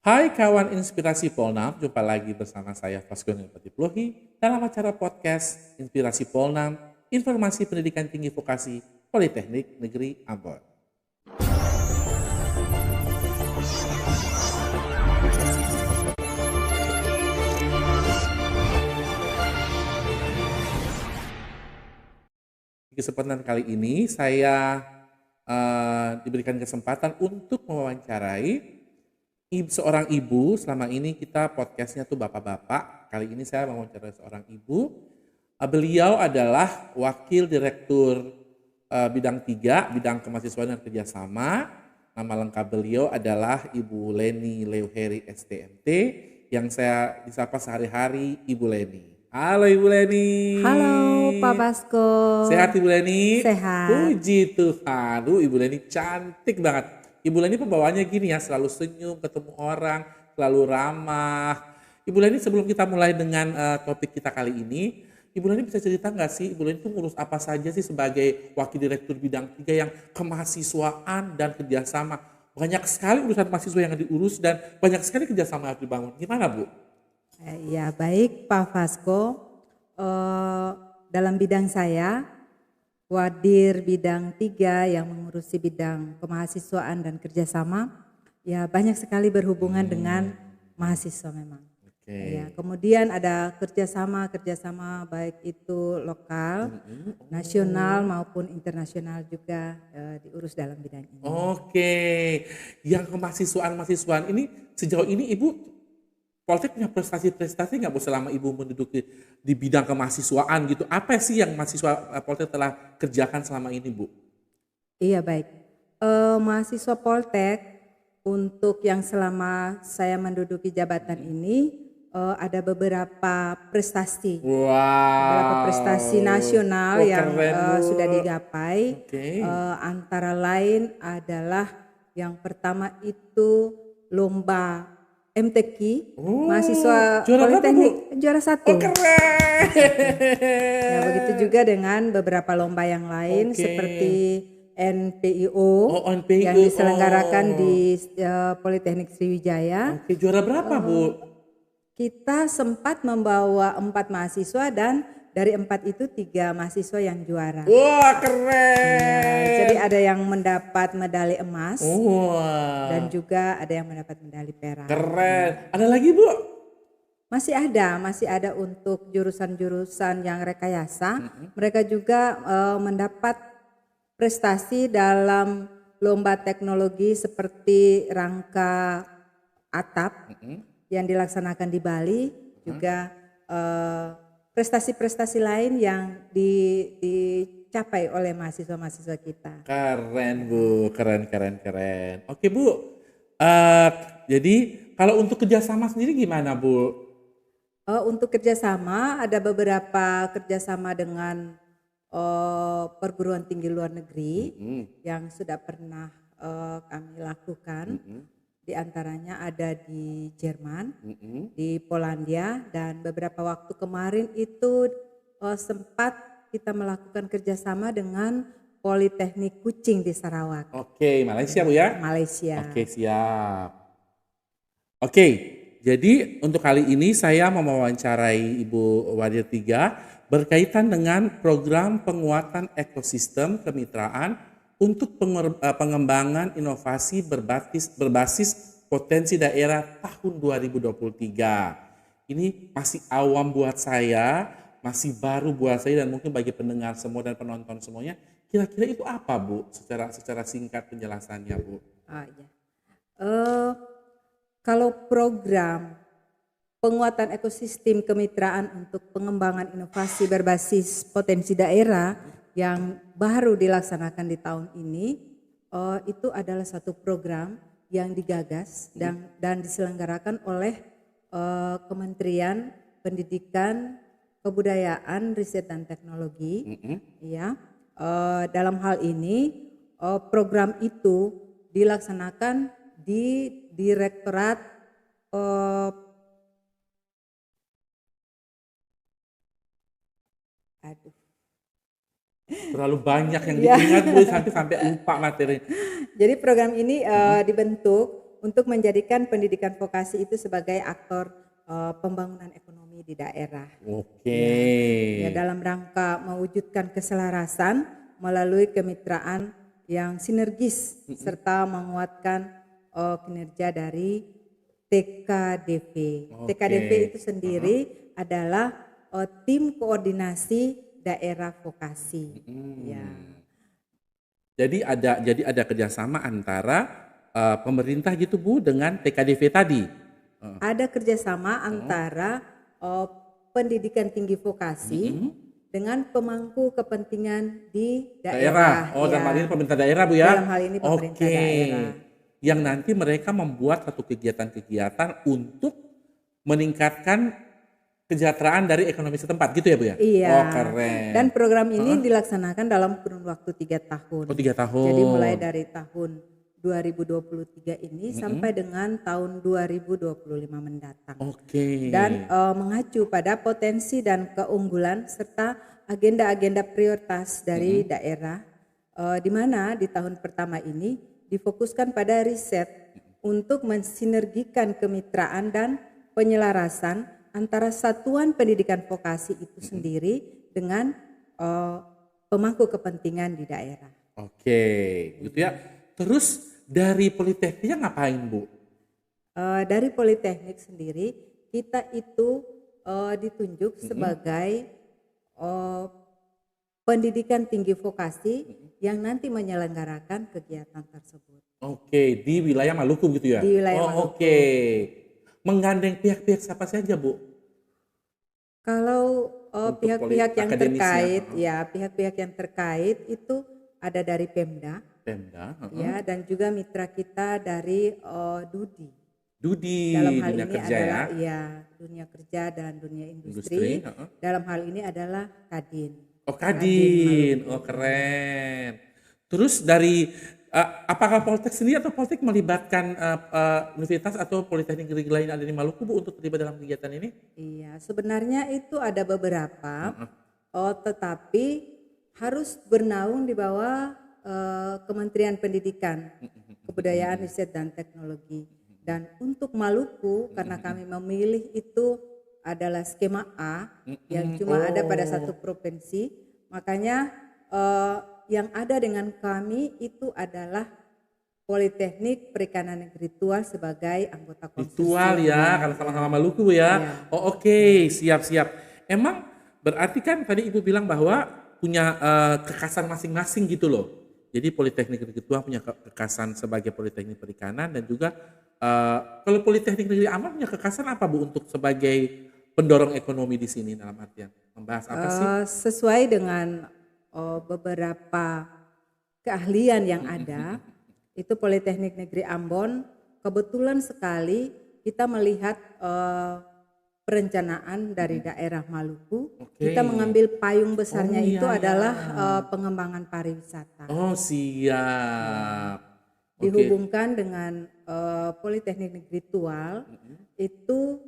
Hai kawan Inspirasi Polnam, jumpa lagi bersama saya Vasco Patiplohi dalam acara podcast Inspirasi Polnam, Informasi Pendidikan Tinggi Vokasi Politeknik Negeri Ambon. Di kesempatan kali ini saya diberikan kesempatan untuk mewawancarai seorang ibu. Selama ini kita podcastnya tuh bapak-bapak. Kali ini saya mewawancarai seorang ibu. Beliau adalah Wakil Direktur Bidang 3, Bidang Kemahasiswaan dan Kerjasama. Nama lengkap beliau adalah Ibu Leni Leuheri STMT, yang saya disapa sehari-hari Ibu Leni. Halo Ibu Leni. Halo Pak Vasco. Sehat Ibu Leni? Sehat. Puji Tuhan. Ibu Leni cantik banget. Ibu Leni pembawaannya gini ya, selalu senyum, ketemu orang, selalu ramah. Ibu Leni, sebelum kita mulai dengan topik kita kali ini, Ibu Leni bisa cerita nggak sih, Ibu Leni itu ngurus apa saja sih sebagai Wakil Direktur Bidang 3 yang kemahasiswaan dan kerjasama? Banyak sekali urusan mahasiswa yang diurus dan banyak sekali kerjasama yang harus dibangun. Gimana Bu? Ya baik Pak Vasco, dalam bidang saya, Wadir Bidang 3 yang mengurusi bidang kemahasiswaan dan kerjasama, ya banyak sekali berhubungan dengan mahasiswa memang. Ya, kemudian ada kerjasama baik itu lokal, nasional maupun internasional juga diurus dalam bidang ini. Oke, yang kemahasiswaan ini sejauh ini Ibu Poltek punya prestasi-prestasi nggak Bu selama Ibu menduduki di bidang kemahasiswaan gitu? Apa sih yang mahasiswa Poltek telah kerjakan selama ini Bu? Iya baik, mahasiswa Poltek untuk yang selama saya menduduki jabatan ini ada beberapa prestasi. Wow. Beberapa prestasi nasional yang sudah digapai. Okay. Antara lain adalah yang pertama itu lomba MTQ, mahasiswa Politeknik juara 1. Keren. Ya, begitu juga dengan beberapa lomba yang lain seperti NPIO, yang diselenggarakan di Politeknik Sriwijaya. Oke, juara berapa Bu? Kita sempat membawa 4 mahasiswa dan dari 4 itu 3 mahasiswa yang juara. Wah, keren. Ya, jadi ada yang mendapat medali emas dan juga ada yang mendapat medali perak. Keren. Ada lagi Bu? Masih ada untuk jurusan-jurusan yang rekayasa. Mereka juga mendapat prestasi dalam lomba teknologi seperti rangka atap yang dilaksanakan di Bali, juga prestasi-prestasi lain yang dicapai oleh mahasiswa-mahasiswa kita. Keren Bu, keren. Oke Bu, jadi kalau untuk kerjasama sendiri gimana Bu? Untuk kerjasama ada beberapa kerjasama dengan perguruan tinggi luar negeri yang sudah pernah kami lakukan. Di antaranya ada di Jerman, di Polandia, dan beberapa waktu kemarin itu sempat kita melakukan kerjasama dengan Politeknik Kuching di Sarawak. Oke, Malaysia Bu ya? Malaysia. Oke, siap. Oke, jadi untuk kali ini saya mau mewawancarai Ibu Wadir 3 berkaitan dengan program penguatan ekosistem kemitraan untuk pengembangan inovasi berbasis potensi daerah tahun 2023. Ini masih awam buat saya, masih baru buat saya dan mungkin bagi pendengar semua dan penonton semuanya. Kira-kira itu apa Bu? Secara singkat penjelasannya Bu. Kalau program penguatan ekosistem kemitraan untuk pengembangan inovasi berbasis potensi daerah yang baru dilaksanakan di tahun ini, itu adalah satu program yang digagas dan diselenggarakan oleh Kementerian Pendidikan, Kebudayaan, Riset dan Teknologi. Ya, dalam hal ini program itu dilaksanakan di Direktorat Terlalu banyak yang diingat Bu, sampai lupa materi. Jadi program ini dibentuk untuk menjadikan pendidikan vokasi itu sebagai aktor pembangunan ekonomi di daerah. Oke. Ya, dalam rangka mewujudkan keselarasan melalui kemitraan yang sinergis serta menguatkan kinerja dari TKDV. Oke. TKDV itu sendiri adalah tim koordinasi daerah vokasi. Ya. Jadi ada kerjasama antara pemerintah gitu Bu dengan TKDV tadi. Ada kerjasama antara pendidikan tinggi vokasi dengan pemangku kepentingan di daerah. Oh, dalam ya. hal ini pemerintah daerah Bu ya? Dalam hal ini pemerintah daerah. Yang nanti mereka membuat satu kegiatan-kegiatan untuk meningkatkan kesejahteraan dari ekonomi setempat gitu ya Bu ya? Iya. Oh, keren. Dan program ini dilaksanakan dalam kurun waktu 3 tahun. Oh, 3 tahun. Jadi mulai dari tahun 2023 ini sampai dengan tahun 2025 mendatang. Oke. Dan mengacu pada potensi dan keunggulan serta agenda-agenda prioritas dari daerah, di mana di tahun pertama ini difokuskan pada riset untuk mensinergikan kemitraan dan penyelarasan antara satuan pendidikan vokasi itu sendiri dengan pemangku kepentingan di daerah. Oke, gitu ya. Terus dari Politekniknya ngapain Bu? Dari Politeknik sendiri kita itu ditunjuk sebagai pendidikan tinggi vokasi yang nanti menyelenggarakan kegiatan tersebut. Oke, di wilayah Maluku gitu ya? Di wilayah Maluku. Oke. Menggandeng pihak-pihak siapa saja Bu? Kalau pihak-pihak yang terkait, akademisnya, pihak-pihak yang terkait itu ada dari Pemda, ya, dan juga mitra kita dari Dudi dalam hal dunia ini kerja adalah ya? dunia kerja dan dunia industri. Dalam hal ini adalah Kadin. Oh, Kadin. Oh, keren. Terus dari apakah Poltek sendiri atau Poltek melibatkan universitas atau politeknik negeri lain ada di Maluku Bu untuk terlibat dalam kegiatan ini? Iya, sebenarnya itu ada beberapa, tetapi harus bernaung di bawah Kementerian Pendidikan, Kebudayaan, Riset dan Teknologi. Dan untuk Maluku, karena kami memilih itu adalah skema A yang cuma ada pada satu provinsi, makanya yang ada dengan kami itu adalah Politeknik Perikanan Negeri Tual sebagai anggota konsorsium. Tual ya, karena sama-sama Maluku ya. Oh, oke, siap-siap. Emang berarti kan tadi Ibu bilang bahwa punya kekasan masing-masing gitu loh. Jadi Politeknik Negeri Tual punya kekasan sebagai Politeknik Perikanan dan juga kalau Politeknik Negeri Ambon punya kekasan apa Bu untuk sebagai pendorong ekonomi di sini dalam artian membahas apa sih? Sesuai dengan beberapa keahlian yang ada, itu Politeknik Negeri Ambon kebetulan sekali kita melihat perencanaan dari daerah Maluku. Kita mengambil payung besarnya itu adalah pengembangan pariwisata. Oh, siap. Dihubungkan dengan Politeknik Negeri Tual itu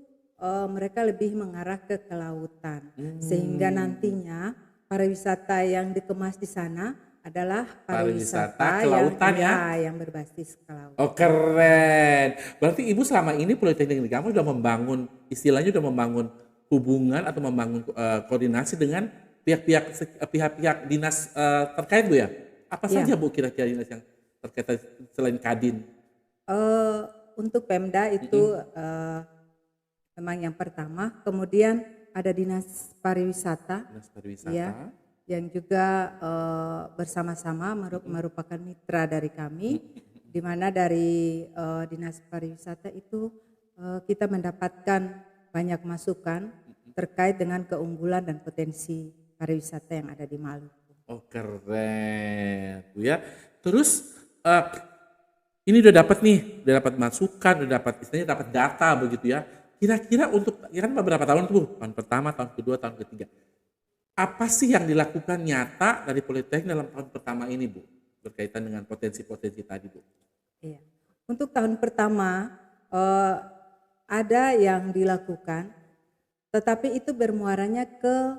mereka lebih mengarah ke kelautan, sehingga nantinya pariwisata yang dikemas di sana adalah pariwisata kelautan yang berbasis ke laut. Oh, keren. Berarti Ibu selama ini Politeknik Negeri Ambon sudah membangun, istilahnya sudah membangun hubungan atau membangun koordinasi dengan pihak-pihak dinas terkait Bu ya? Apa saja Bu kira-kira dinas yang terkait selain Kadin? Untuk Pemda itu memang yang pertama, kemudian ada Dinas Pariwisata, ya, yang juga bersama-sama merupakan mitra dari kami, di mana dari Dinas Pariwisata itu kita mendapatkan banyak masukan terkait dengan keunggulan dan potensi pariwisata yang ada di Maluku. Oh, keren, Bu ya. Terus ini udah dapat masukan, udah dapat istilahnya dapat data begitu ya. Kira-kira untuk kan beberapa tahun tuh, tahun pertama, tahun kedua, tahun ketiga. Apa sih yang dilakukan nyata dari Politeknik dalam tahun pertama ini Bu? Berkaitan dengan potensi-potensi tadi Bu. Iya. Untuk tahun pertama ada yang dilakukan, tetapi itu bermuaranya ke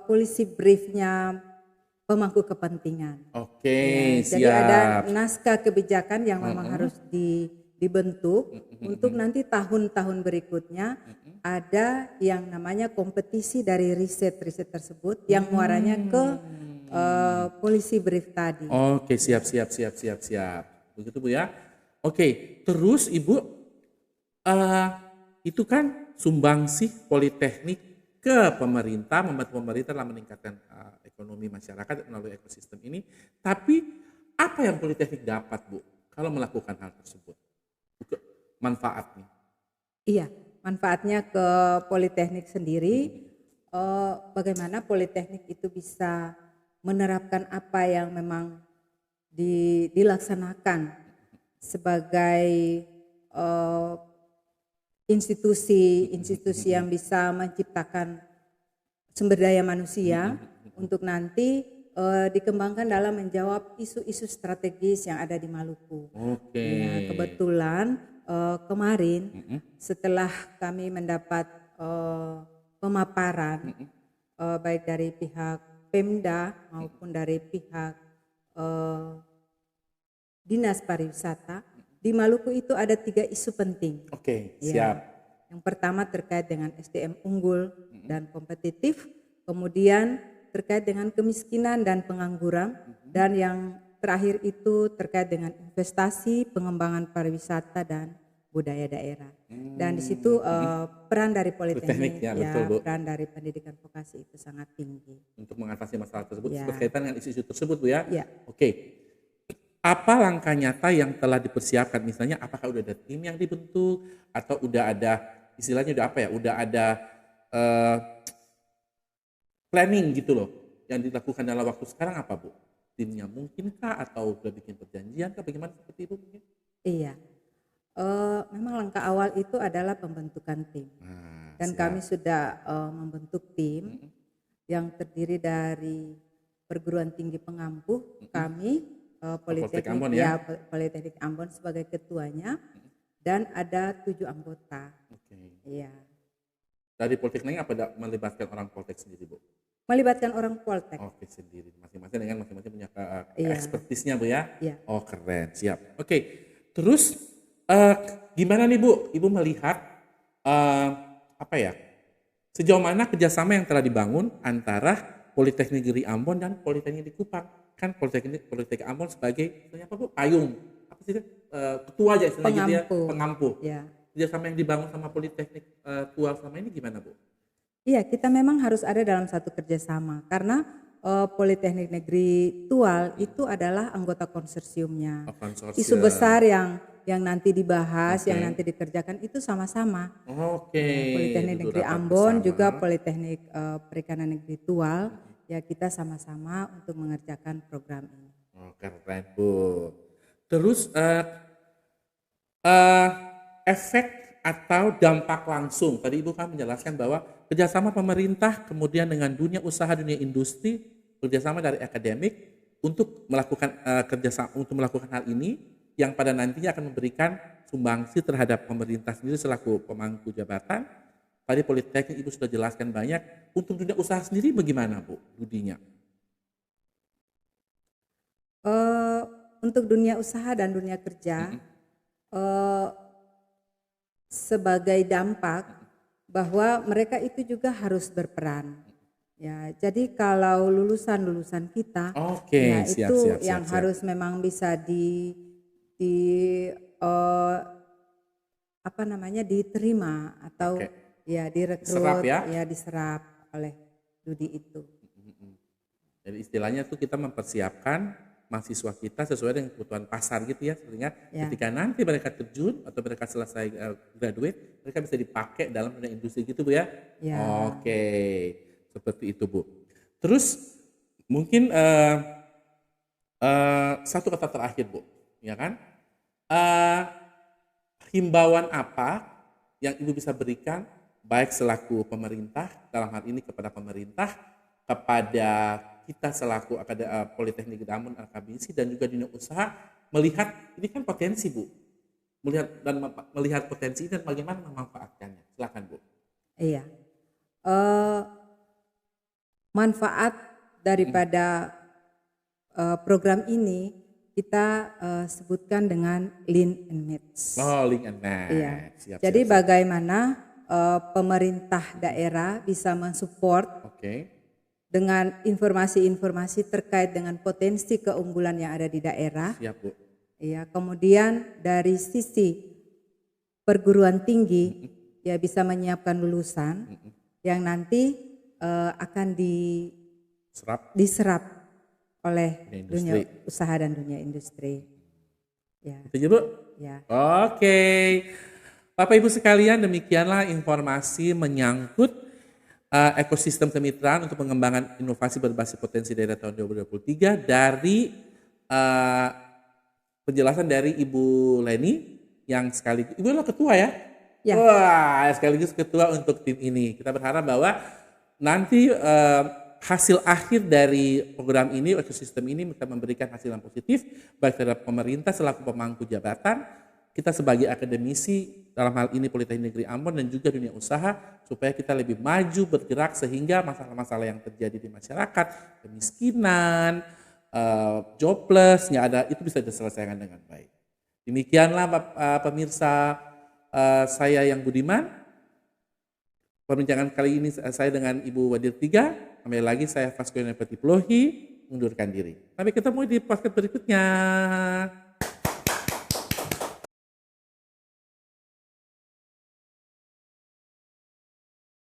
polisi briefnya pemangku kepentingan. Oke, ya, siap. Jadi ada naskah kebijakan yang memang harus dibentuk untuk nanti tahun-tahun berikutnya ada yang namanya kompetisi dari riset tersebut yang muaranya ke polisi brief tadi. Oke, siap. Begitu Bu ya. Oke, terus Ibu, eh, itu kan sumbangsih Politeknik ke pemerintah, membantu pemerintah dalam meningkatkan ekonomi masyarakat melalui ekosistem ini. Tapi apa yang Politeknik dapat Bu kalau melakukan hal tersebut? Manfaatnya. Iya, manfaatnya ke Politeknik sendiri, bagaimana Politeknik itu bisa menerapkan apa yang memang dilaksanakan sebagai institusi yang bisa menciptakan sumber daya manusia untuk nanti dikembangkan dalam menjawab isu-isu strategis yang ada di Maluku. Oke. Ya, kebetulan kemarin setelah kami mendapat pemaparan baik dari pihak Pemda maupun dari pihak Dinas Pariwisata, di Maluku itu ada 3 isu penting. Oke, Ya. siap. Yang pertama terkait dengan SDM unggul dan kompetitif, kemudian terkait dengan kemiskinan dan pengangguran, dan yang terakhir itu terkait dengan investasi, pengembangan pariwisata dan budaya daerah. Dan di situ peran dari Politeknik, Ya, betul, Bu. peran dari pendidikan vokasi itu sangat tinggi. Untuk mengatasi masalah tersebut Ya. berkaitan dengan isu-isu tersebut Bu ya. Ya. Oke. Apa langkah nyata yang telah dipersiapkan? Misalnya apakah udah ada tim yang dibentuk atau udah ada istilahnya udah apa ya? Udah ada planning gitu loh yang dilakukan dalam waktu sekarang apa Bu? Timnya mungkinkah atau udah bikin perjanjian kah? Bagaimana seperti itu mungkin? Iya. Memang langkah awal itu adalah pembentukan tim. Nah, Dan siap. kami sudah membentuk tim yang terdiri dari perguruan tinggi pengampuh, kami Politeknik Politeknik Ambon ya? Politeknik Ambon sebagai ketuanya, dan ada 7 anggota. Oke. Iya. Dari Politeknik apa melibatkan orang Poltek sendiri Bu? Melibatkan orang Poltek. Oke, sendiri masing-masing dengan masing-masing punya Iya. ekspertisnya Bu ya? Iya. Oh keren, siap. Oke, terus gimana nih Bu? Ibu melihat apa ya? Sejauh mana kerjasama yang telah dibangun antara Politeknik Negeri Ambon dan Politeknik di Kupang? Kan Politeknik Ambon sebagai istilahnya apa Bu? Payung, apa sih? Ketua aja istilahnya gitu ya, pengampu. Ya. Kerjasama yang dibangun sama Politeknik Tual selama ini gimana Bu? Iya, kita memang harus ada dalam satu kerjasama karena Politeknik Negeri Tual itu adalah anggota konsorsiumnya. Oh, konsorsium. Isu besar yang nanti dibahas, yang nanti dikerjakan itu sama-sama. Oke. Politeknik Duduk Negeri rapat Ambon bersama. juga Politeknik Perikanan Negeri Tual, ya kita sama-sama untuk mengerjakan program ini. Oh, keren Bu. Terus efek atau dampak langsung. Tadi Ibu kan menjelaskan bahwa kerjasama pemerintah kemudian dengan dunia usaha, dunia industri, kerjasama dari akademik untuk melakukan untuk melakukan hal ini yang pada nantinya akan memberikan sumbangsi terhadap pemerintah sendiri selaku pemangku jabatan. Tadi Politeknik Ibu sudah jelaskan banyak. Untuk dunia usaha sendiri bagaimana Bu Budinya? Untuk dunia usaha dan dunia kerja, sebagai dampak bahwa mereka itu juga harus berperan. Ya, jadi kalau lulusan kita, Oke, ya siap, itu siap, yang siap. harus memang bisa diterima atau Oke. ya direkrut, Diserap ya? diserap oleh Dudi itu. Jadi istilahnya tuh kita mempersiapkan mahasiswa kita sesuai dengan kebutuhan pasar gitu ya, sehingga Ya. ketika nanti mereka terjun atau mereka selesai graduate, mereka bisa dipakai dalam dunia industri gitu Bu ya. Ya. Oke, seperti itu Bu. Terus mungkin satu kata terakhir Bu, ya kan? Himbauan apa yang Ibu bisa berikan baik selaku pemerintah dalam hal ini kepada pemerintah, kepada kita selaku Politeknik Ambon Akabisi dan juga dunia usaha melihat ini kan potensi Bu, melihat potensi dan bagaimana memanfaatkannya. Silakan Bu. Iya. Manfaat daripada program ini kita sebutkan dengan lean and match. Oh, link and match. Iya. Siap, Jadi siap, siap. bagaimana pemerintah daerah bisa mensupport Oke. dengan informasi-informasi terkait dengan potensi keunggulan yang ada di daerah. Siap, Bu. Ya, kemudian dari sisi perguruan tinggi ya bisa menyiapkan lulusan yang nanti akan Serap diserap oleh Dunia dunia industri. usaha dan dunia industri. Ya, Itu aja, Bu. ya. Oke. Bapak Ibu sekalian, demikianlah informasi menyangkut ekosistem kemitraan untuk pengembangan inovasi berbasis potensi daerah tahun 2023 dari penjelasan dari Ibu Leni yang sekaligus, Ibu adalah ketua ya? Ya. Wah, sekaligus ketua untuk tim ini. Kita berharap bahwa nanti hasil akhir dari program ini, ekosistem ini bisa memberikan hasil yang positif baik terhadap pemerintah selaku pemangku jabatan, kita sebagai akademisi dalam hal ini Politeknik Negeri Ambon dan juga dunia usaha supaya kita lebih maju bergerak sehingga masalah-masalah yang terjadi di masyarakat, kemiskinan, jobless, nggak ada, itu bisa diselesaikan dengan baik. Demikianlah pemirsa saya yang budiman. Perbincangan kali ini saya dengan Ibu Wadir 3. Kembali lagi saya Vasco Nepati Plohi mundurkan diri. Sampai ketemu di podcast berikutnya.